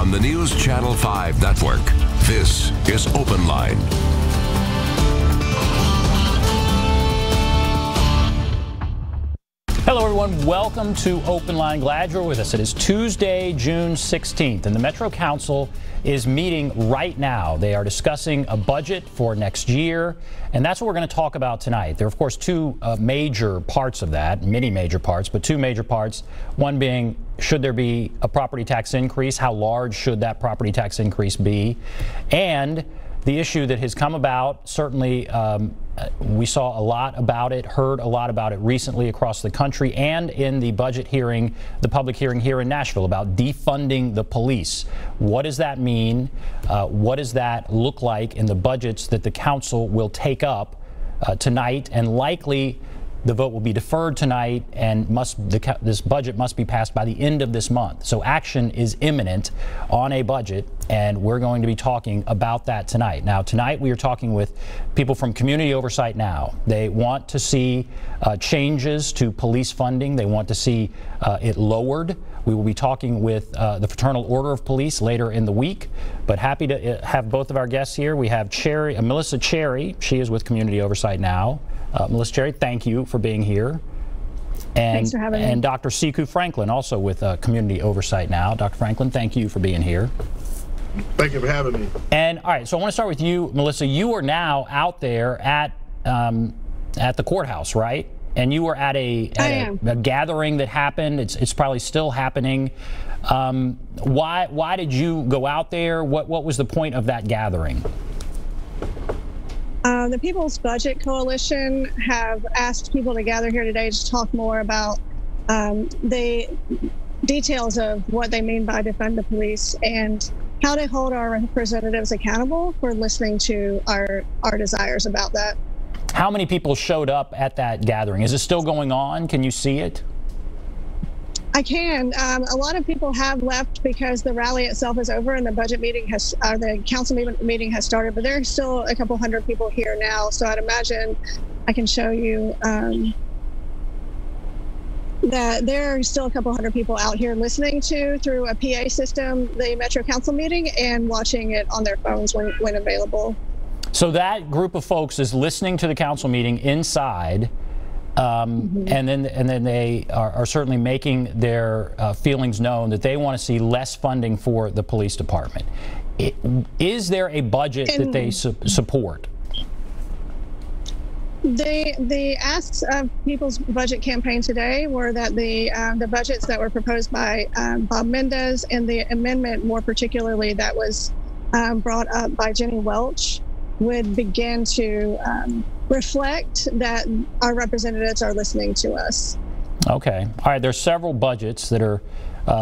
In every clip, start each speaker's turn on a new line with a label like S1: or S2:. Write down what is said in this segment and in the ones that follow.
S1: on the NewsChannel 5 network. This is Open Line.
S2: Hello, everyone. Welcome to Open Line. Glad you're with us. It is Tuesday, June 16th, and the Metro Council is meeting right now. They are discussing a budget for next year, and that's what we're going to talk about tonight. There are, of course, two major parts of that, many major parts, but two major parts. One being, should there be a property tax increase? How large should that property tax increase be? And the issue that has come about, certainly we saw a lot about it, heard a lot about it recently across the country and in the budget hearing, the public hearing here in Nashville about defunding the police. What does that mean? What does that look like in the budgets that the council will take up tonight? And likely the vote will be deferred tonight, and this budget must be passed by the end of this month. So action is imminent on a budget, and we're going to be talking about that tonight. Now, tonight we are talking with people from Community Oversight Now. They want to see changes to police funding. They want to see it lowered. We will be talking with the Fraternal Order of Police later in the week, but happy to have both of our guests here. We have Melissa Cherry. She is with Community Oversight Now. Melissa Cherry, thank you for being here. And,
S3: thanks for having me.
S2: And Dr. Siku Franklin, also with Community Oversight Now. Dr. Franklin, thank you for being here.
S4: Thank you for having me.
S2: And all right, so I want to start with you, Melissa. You are now out there at the courthouse, right? And you were at a gathering that happened. It's probably still happening. Why did you go out there? What was the point of that gathering?
S3: The People's Budget Coalition have asked people to gather here today to talk more about the details of what they mean by defund the police and how to hold our representatives accountable for listening to our desires about that.
S2: How many people showed up at that gathering? Is it still going on? Can you see it?
S3: I can. A lot of people have left because the rally itself is over and the budget meeting the council meeting has started, but there's still a couple hundred people here now. So I'd imagine I can show you that there are still a couple hundred people out here listening to, through a PA system, the Metro Council meeting and watching it on their phones when available. So
S2: that group of folks is listening to the council meeting inside. And then they are certainly making their feelings known that they want to see less funding for the police department. Is there a budget that they support?
S3: The asks of People's Budget Campaign today were that the budgets that were proposed by Bob Mendez and the amendment, more particularly, that was brought up by Jenny Welch, would begin to reflect that our representatives are listening to us. Okay. All right. There's several budgets that are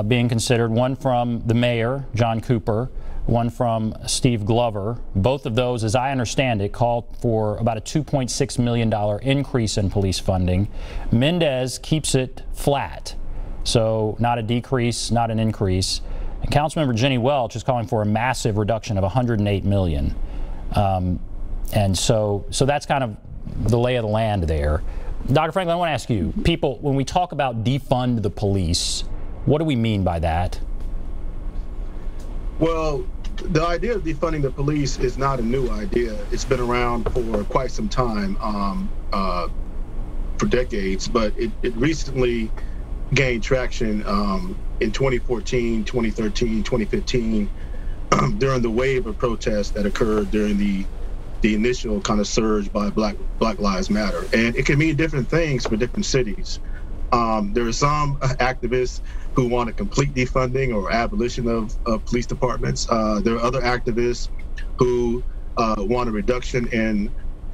S3: being considered. One from the mayor, John Cooper, one from Steve Glover. Both of those, as I understand it, called for about a $2.6 million increase in police funding. Mendez keeps it flat, so not a decrease, not an increase. And Councilmember Jenny Welch is calling for a massive reduction of $108 million. And so that's kind of the lay of the land there. Dr. Franklin, I want to ask you, people, when we talk about defund the police, what do we mean by that?
S4: Well, the idea of defunding the police is not a new idea. It's been around for quite some time, for decades, but it recently gained traction in 2014, 2013, 2015, during the wave of protests that occurred during the initial kind of surge by Black Lives Matter. And it can mean different things for different cities. There are some activists who want a complete defunding or abolition of police departments. There are other activists who want a reduction in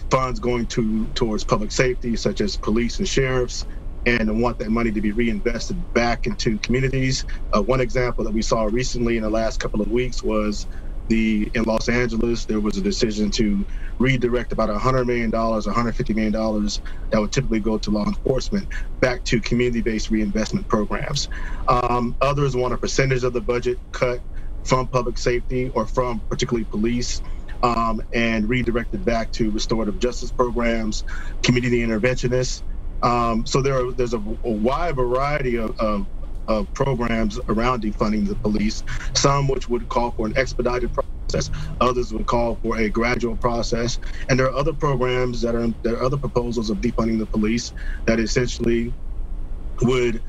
S4: funds going towards public safety, such as police and sheriffs, and want that money to be reinvested back into communities. One example that we saw recently in the last couple of weeks was in Los Angeles, there was a decision to redirect about $100 million, $150 million that would typically go to law enforcement back to community-based reinvestment programs. Others want a percentage of the budget cut from public safety or from particularly police and redirected back to restorative justice programs, community interventionists. So there's a wide variety of of programs around defunding the police, some which would call for an expedited process, others would call for a gradual process, and there are other programs there are other proposals of defunding the police that essentially would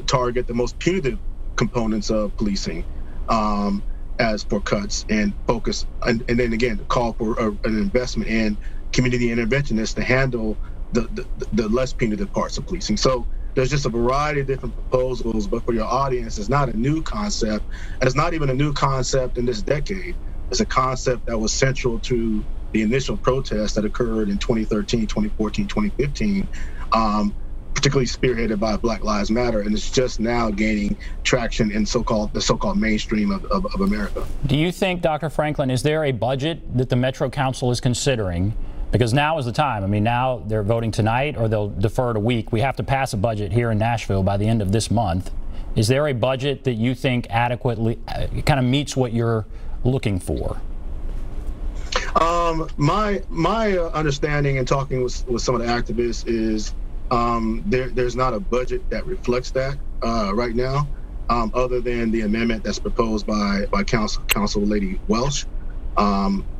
S4: target the most punitive components of policing as for cuts and focus, and then again call for an investment in community interventionists to handle the less punitive parts of policing. So there's just a variety of different proposals, but for your audience, it's not a new concept, and it's not even a new concept in this decade. It's a concept that was central to the initial protests that occurred in 2013, 2014, 2015, particularly spearheaded by Black Lives Matter, and it's just now gaining traction in the so-called mainstream of America.
S2: Do you think, Dr. Franklin, is there a budget that the Metro Council is considering? Because now is the time. I mean, now they're voting tonight, or they'll defer it a week. We have to pass a budget here in Nashville by the end of this month. Is there a budget that you think adequately kind of meets what you're looking for?
S4: My understanding and talking with some of the activists is there's not a budget that reflects that right now, other than the amendment that's proposed by Council Lady Welch.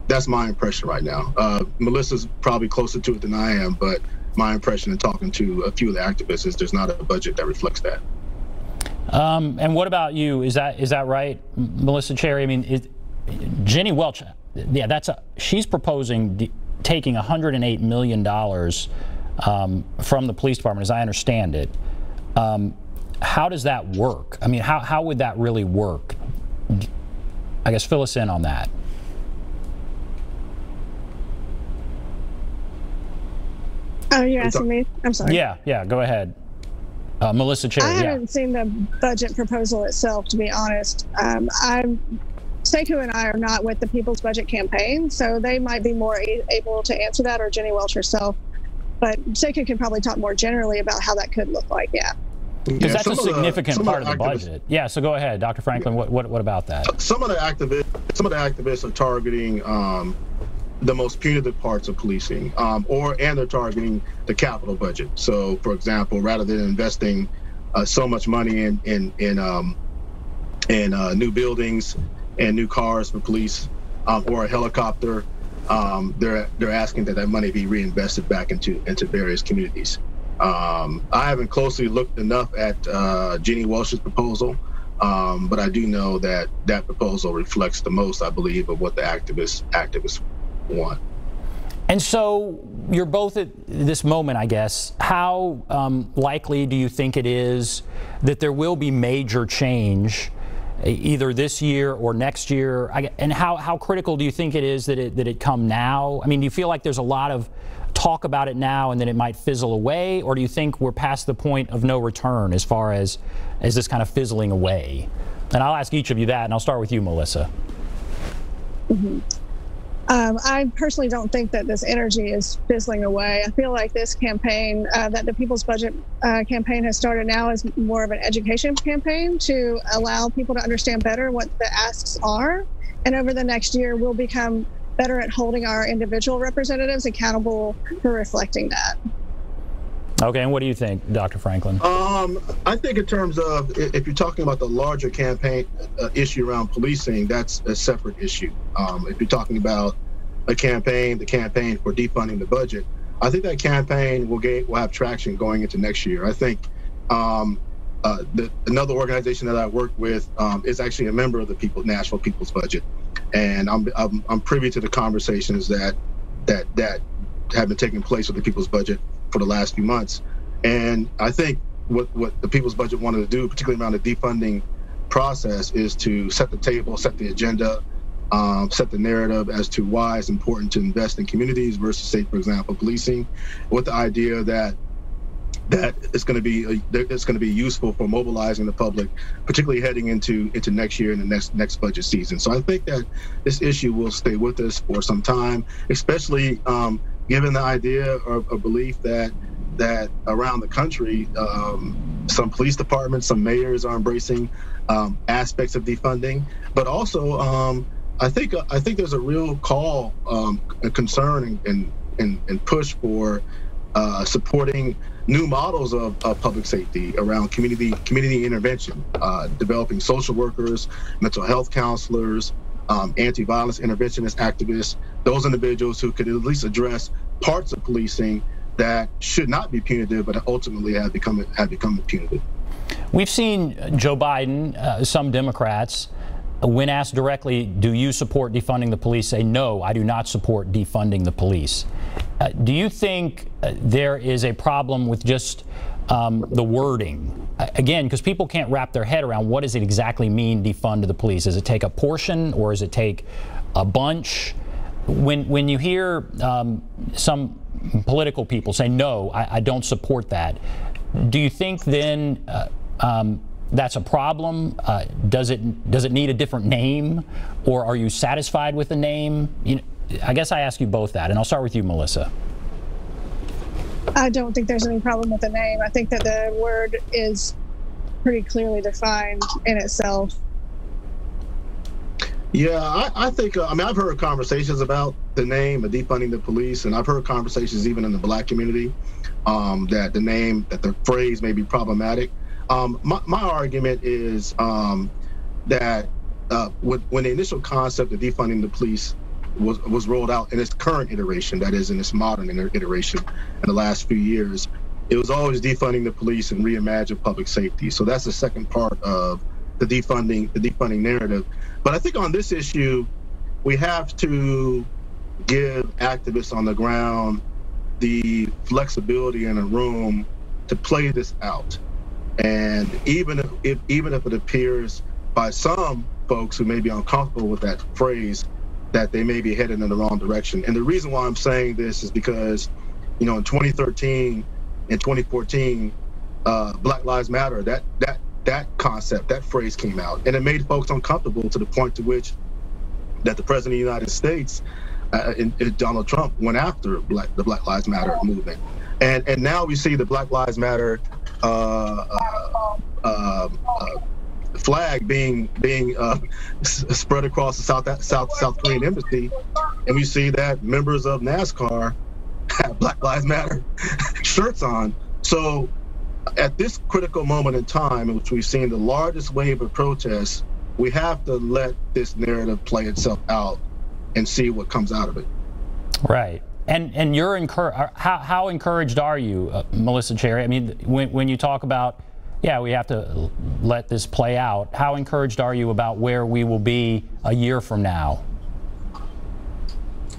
S4: That's my impression right now. Melissa's probably closer to it than I am, but my impression in talking to a few of the activists is there's not a budget that reflects that.
S2: And what about you? Is that right, Melissa Cherry? I mean, Jenny Welch, yeah, she's proposing taking $108 million from the police department, as I understand it. How does that work? I mean, how would that really work? I guess fill us in on that.
S3: Oh, you're asking me? I'm sorry.
S2: Yeah, go ahead. Melissa Cherry.
S3: I haven't seen the budget proposal itself, to be honest. Sekou and I are not with the People's Budget Campaign, so they might be more able to answer that, or Jenny Welch herself. But Sekou can probably talk more generally about how that could look like, yeah.
S2: Because that's a significant part of the budget. Yeah, so go ahead, Dr. Franklin, what about that? Some of the
S4: activists are targeting the most punitive parts of policing, and they're targeting the capital budget. So, for example, rather than investing so much money in new buildings and new cars for police, or a helicopter, they're asking that money be reinvested back into various communities. I haven't closely looked enough at Jenny Welch's proposal, but I do know that proposal reflects the most, I believe, of what the activists want.
S2: And so you're both at this moment, I guess. How likely do you think it is that there will be major change either this year or next year? And how critical do you think it is that it come now? I mean, do you feel like there's a lot of talk about it now and then it might fizzle away? Or do you think we're past the point of no return as far as this kind of fizzling away? And I'll ask each of you that, and I'll start with you, Melissa.
S3: Mm-hmm. I personally don't think that this energy is fizzling away. I feel like this campaign that the People's Budget campaign has started now is more of an education campaign to allow people to understand better what the asks are. And over the next year, we'll become better at holding our individual representatives accountable for reflecting that.
S2: Okay, and what do you think, Dr. Franklin?
S4: I think in terms of, if you're talking about the larger campaign issue around policing, that's a separate issue. If you're talking about the campaign for defunding the budget, I think that campaign will have traction going into next year. I think another organization that I work with is actually a member of the National People's Budget, and I'm privy to the conversations that have been taking place with the People's Budget for the last few months. And I think what the People's Budget wanted to do, particularly around the defunding process, is to set the table, set the agenda, set the narrative as to why it's important to invest in communities versus, say, for example, policing, with the idea that it's going to be useful for mobilizing the public, particularly heading into next year and the next budget season. So I think that this issue will stay with us for some time, especially given the idea or belief that around the country, some police departments, some mayors are embracing aspects of defunding, but also I think there's a real call, a concern and push for supporting new models of public safety around community intervention, developing social workers, mental health counselors, anti-violence interventionist activists, those individuals who could at least address parts of policing that should not be punitive, but ultimately have become punitive.
S2: We've seen Joe Biden, some Democrats, when asked directly, do you support defunding the police, say, no, I do not support defunding the police. Do you think there is a problem with just the wording? Again, because people can't wrap their head around what does it exactly mean, defund the police? Does it take a portion or does it take a bunch? When you hear some political people say, no, I don't support that, do you think then that's a problem? Does it need a different name, or are you satisfied with the name? You know, I guess I ask you both that, and I'll start with you, Melissa.
S3: I don't think there's any problem with the name. I think that the word is pretty clearly defined in itself.
S4: Yeah, I think, I mean, I've heard conversations about the name of defunding the police, and I've heard conversations even in the Black community that the phrase may be problematic. My argument is that when the initial concept of defunding the police was rolled out in its current iteration, that is in its modern iteration in the last few years, it was always defunding the police and reimagine public safety. So that's the second part of the defunding narrative. But I think on this issue, we have to give activists on the ground the flexibility in a room to play this out. And even if it appears by some folks who may be uncomfortable with that phrase, that they may be headed in the wrong direction. And the reason why I'm saying this is because, you know, in 2013 and 2014, Black Lives Matter, that concept, that phrase came out, and it made folks uncomfortable to the point to which that the President of the United States, Donald Trump, went after the Black Lives Matter movement. And now we see the Black Lives Matter flag being spread across the South Korean embassy, and we see that members of NASCAR have Black Lives Matter shirts on. So at this critical moment in time, in which we've seen the largest wave of protests, we have to let this narrative play itself out and see what comes out of it.
S2: Right. And you're how encouraged are you, Melissa Cherry? I mean, when you talk about, yeah, we have to let this play out, how encouraged are you about where we will be a year from now?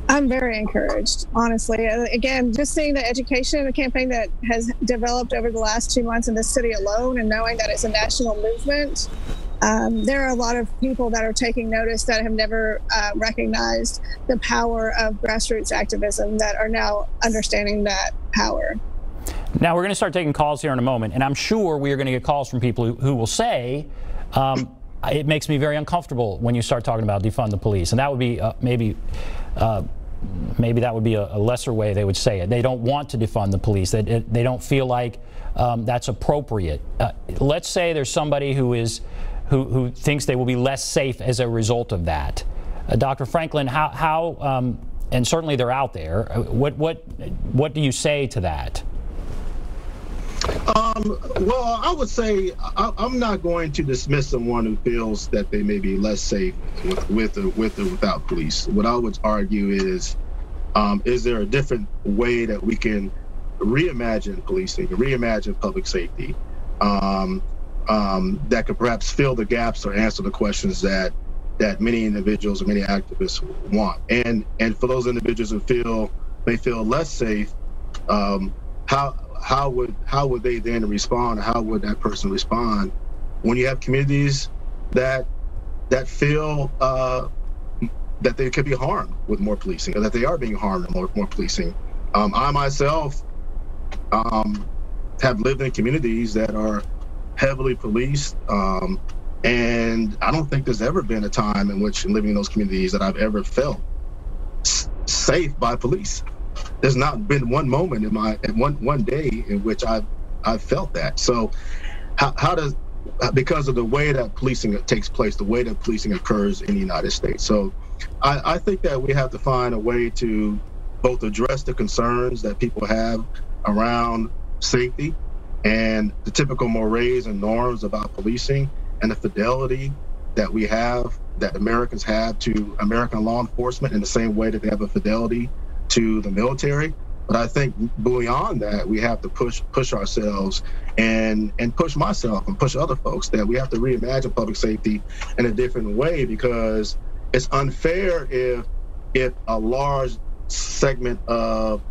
S3: I'm very encouraged, honestly. Again, just seeing the education campaign that has developed over the last 2 months in this city alone, and knowing that it's a national movement, there are a lot of people that are taking notice that have never recognized the power of grassroots activism that are now understanding that power.
S2: Now, we're going to start taking calls here in a moment, and I'm sure we are going to get calls from people who will say, it makes me very uncomfortable when you start talking about defund the police. And that would be maybe that would be a lesser way they would say it. They don't want to defund the police. They don't feel like that's appropriate. Let's say there's somebody who thinks they will be less safe as a result of that. Dr. Franklin, how and certainly they're out there. What do you say to that?
S4: Well, I would say I'm not going to dismiss someone who feels that they may be less safe with or without police. What I would argue is there a different way that we can reimagine policing, reimagine public safety, that could perhaps fill the gaps or answer the questions that many individuals or many activists want. And for those individuals who may feel less safe, how would they then respond? How would that person respond when you have communities that feel that they could be harmed with more policing, or that they are being harmed with more policing? I myself have lived in communities that are heavily policed, and I don't think there's ever been a time in which, living in those communities, that I've ever felt safe by police. There's not been one moment in one day in which I've felt that. So how does, because of the way that policing takes place, the way that policing occurs in the United States. So I think that we have to find a way to both address the concerns that people have around safety and the typical mores and norms about policing and the fidelity that we have, that Americans have to American law enforcement in the same way that they have a fidelity to the military. But I think beyond that, we have to push ourselves and push myself and push other folks that we have to reimagine public safety in a different way, because it's unfair if a large segment of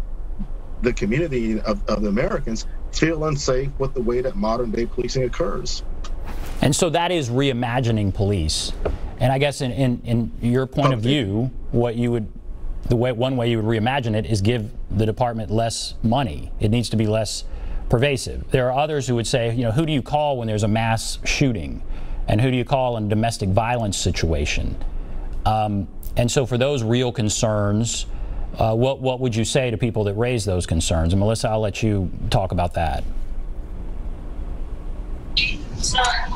S4: the community of the Americans feel unsafe with the way that modern day policing occurs. And
S2: so that is reimagining police. And I guess in your point of view, what you would, one way you would reimagine it is give the department less money. It needs to be less pervasive. There are others who would say, you know, who do you call when there's a mass shooting? And who do you call in a domestic violence situation? And so for those real concerns, what would you say to people that raise those concerns? And Melissa, I'll let you talk about that.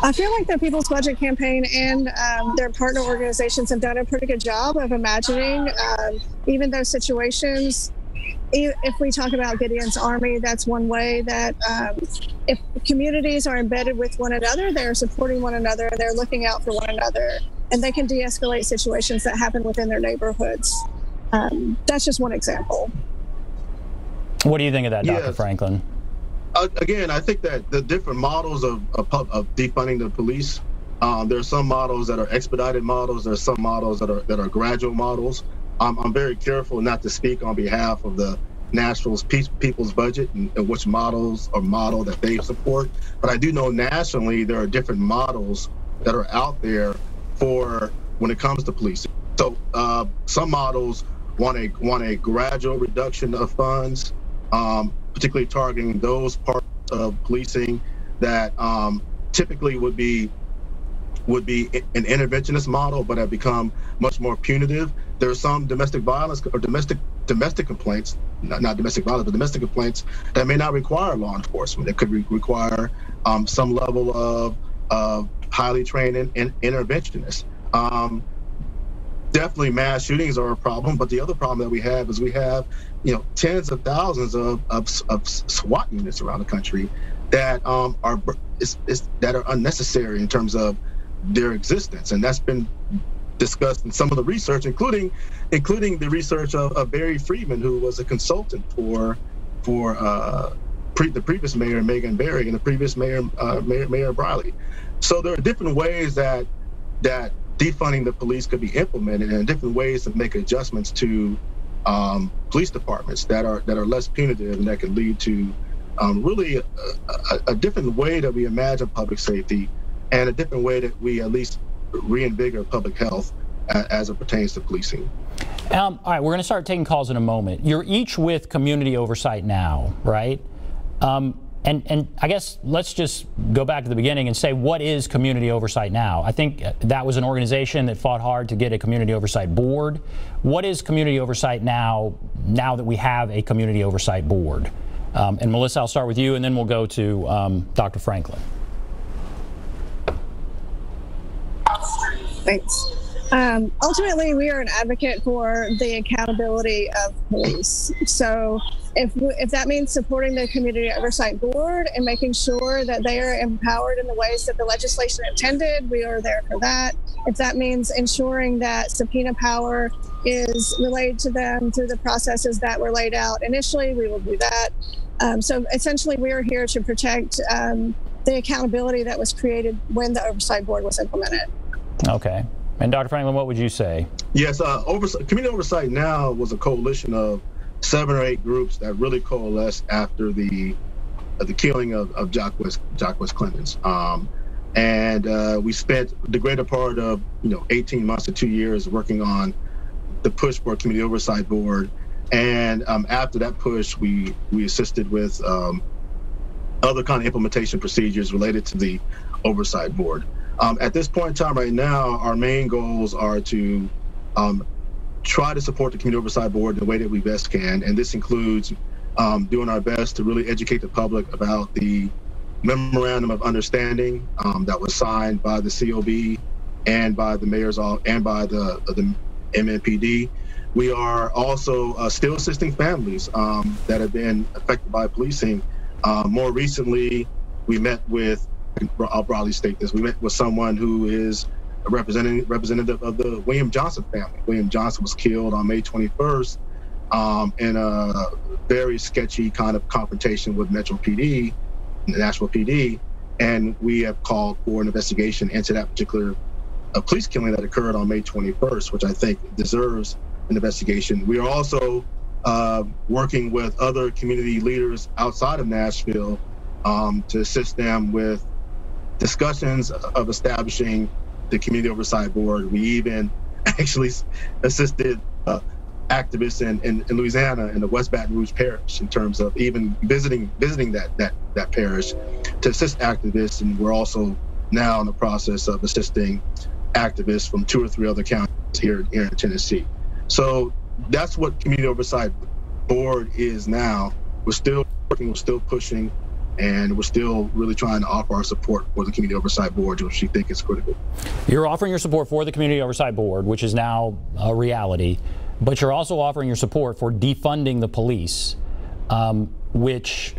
S3: I feel like the People's Budget Campaign and their partner organizations have done a pretty good job of imagining even those situations. If we talk about Gideon's Army, that's one way that if communities are embedded with one another, they're supporting one another, they're looking out for one another, and they can de-escalate situations that happen within their neighborhoods. That's just one example.
S2: What do you think of that, Dr. Franklin?
S4: Again, I think that the different models of defunding the police, there are some models that are expedited models. There are some models that are gradual models. I'm very careful not to speak on behalf of the National's People's Budget and which models or model that they support. But I do know nationally there are different models that are out there for when it comes to policing. So some models want a gradual reduction of funds, particularly targeting those parts of policing that typically would be an interventionist model, but have become much more punitive. There are some domestic violence or domestic complaints, not domestic violence, but domestic complaints that may not require law enforcement. It could require some level of highly trained interventionists. Definitely mass shootings are a problem, but the other problem that we have is we have, tens of thousands of SWAT units around the country that are unnecessary in terms of their existence, and that's been discussed in some of the research, including the research of Barry Friedman, who was a consultant for the previous mayor Megan Barry and the previous mayor Briley. So there are different ways that defunding the police could be implemented, and different ways to make adjustments to police departments that are less punitive and that can lead to really a different way that we imagine public safety, and a different way that we at least reinvigorate public health as it pertains to policing.
S2: All right, we're going to start taking calls in a moment. You're each with Community Oversight Now, right? And I guess let's just go back to the beginning and say, what is Community Oversight Now? I think that was an organization that fought hard to get a Community Oversight Board. What is Community Oversight Now that we have a Community Oversight Board? And Melissa, I'll start with you, and then we'll go to Dr. Franklin.
S3: Thanks. Ultimately, we are an advocate for the accountability of police. So if that means supporting the Community Oversight Board and making sure that they are empowered in the ways that the legislation intended, we are there for that. If that means ensuring that subpoena power is relayed to them through the processes that were laid out initially, we will do that. So essentially, we are here to protect the accountability that was created when the Oversight Board was implemented.
S2: Okay. And Dr. Franklin, what would you say?
S4: Yes, Community Oversight Now was a coalition of 7 or 8 groups that really coalesced after the killing of Jacques Clemens. And we spent the greater part of 18 months to 2 years working on the push for a Community Oversight Board. And after that push, we assisted with other kind of implementation procedures related to the Oversight Board. At this point in time right now, our main goals are to try to support the Community Oversight Board in the way that we best can. And this includes doing our best to really educate the public about the memorandum of understanding that was signed by the COB and by the mayor's office and by the MNPD. We are also still assisting families that have been affected by policing. More recently, we met with, I'll broadly state this, we met with someone who is a representative of the William Johnson family. William Johnson was killed on May 21st in a very sketchy kind of confrontation with Metro PD, the Nashville PD, and we have called for an investigation into that particular police killing that occurred on May 21st, which I think deserves an investigation. We are also working with other community leaders outside of Nashville to assist them with discussions of establishing the Community Oversight Board. We even actually assisted activists in Louisiana in the West Baton Rouge parish in terms of even visiting that parish to assist activists, and we're also now in the process of assisting activists from 2 or 3 other counties here in Tennessee. So that's what Community Oversight Board is now. We're still working, we're still pushing, and we're still really trying to offer our support for the Community Oversight Board, which we think is critical.
S2: You're offering your support for the Community Oversight Board, which is now a reality, but you're also offering your support for defunding the police, which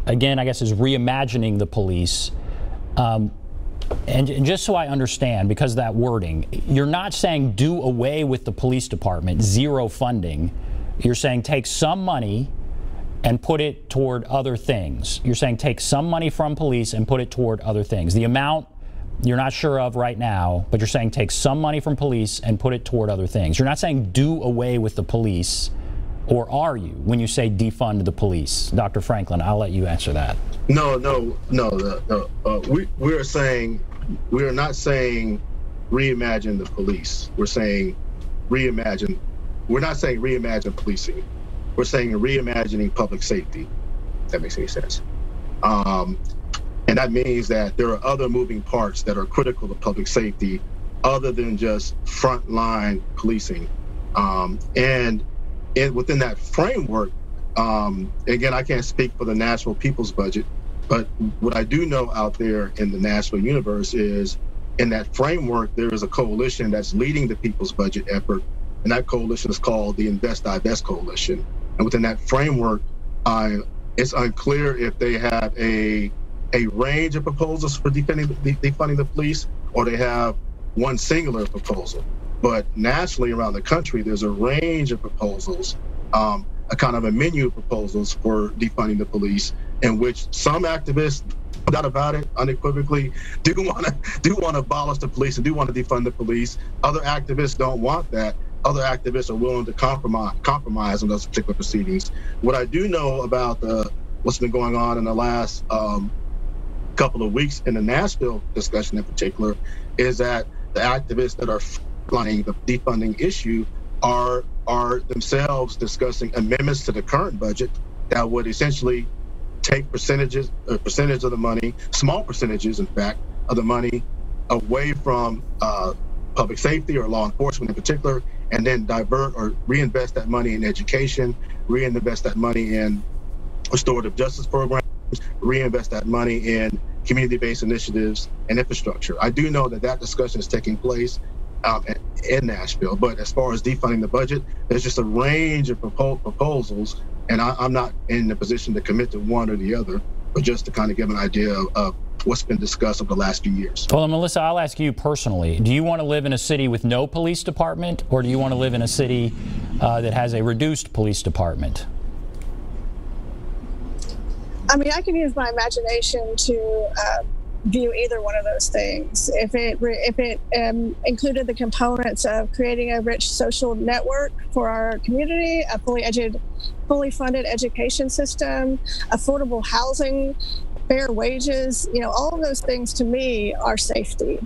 S2: again, I guess is reimagining the police. And just so I understand, because of that wording, you're not saying do away with the police department, zero funding. You're saying take some money and put it toward other things. You're saying take some money from police and put it toward other things. The amount you're not sure of right now, but you're saying take some money from police and put it toward other things. You're not saying do away with the police, or are you, when you say defund the police? Dr. Franklin, I'll let you answer that.
S4: No. We are not saying reimagine the police. We're saying reimagine. We're not saying reimagine policing. We're saying reimagining public safety. If that makes any sense. And that means that there are other moving parts that are critical to public safety other than just frontline policing. And within that framework, again, I can't speak for the Nashville People's Budget, but what I do know out there in the Nashville universe is in that framework, there is a coalition that's leading the People's Budget effort, and that coalition is called the Invest Divest Coalition. And within that framework, it's unclear if they have a range of proposals for defunding the police, or they have one singular proposal. But nationally around the country, there's a range of proposals, a kind of a menu of proposals for defunding the police, in which some activists, no doubt about it, unequivocally, do want to abolish the police and do want to defund the police. Other activists don't want that. Other activists are willing to compromise on those particular proceedings. What I do know about what's been going on in the last couple of weeks in the Nashville discussion in particular is that the activists that are fronting the defunding issue are themselves discussing amendments to the current budget that would essentially take a percentage of the money, small percentages in fact, of the money away from public safety or law enforcement in particular, and then divert or reinvest that money in education, reinvest that money in restorative justice programs, reinvest that money in community-based initiatives and infrastructure. I do know that discussion is taking place in Nashville, but as far as defunding the budget, there's just a range of proposals, and I'm not in a position to commit to one or the other, but just to kind of give an idea of what's been discussed over the last few years.
S2: Well, Melissa, I'll ask you personally, do you want to live in a city with no police department, or do you want to live in a city that has a reduced police department?
S3: I mean, I can use my imagination to view either one of those things. If it included the components of creating a rich social network for our community, a fully funded education system, affordable housing, fair wages, all of those things to me are safety.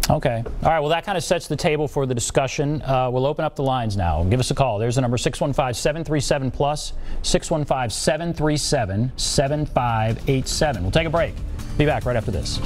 S2: Okay. All right. Well, that kind of sets the table for the discussion. We'll open up the lines now. Give us a call. There's the number 615-737-PLUS, 615-737-7587. We'll take a break. Be back right after this.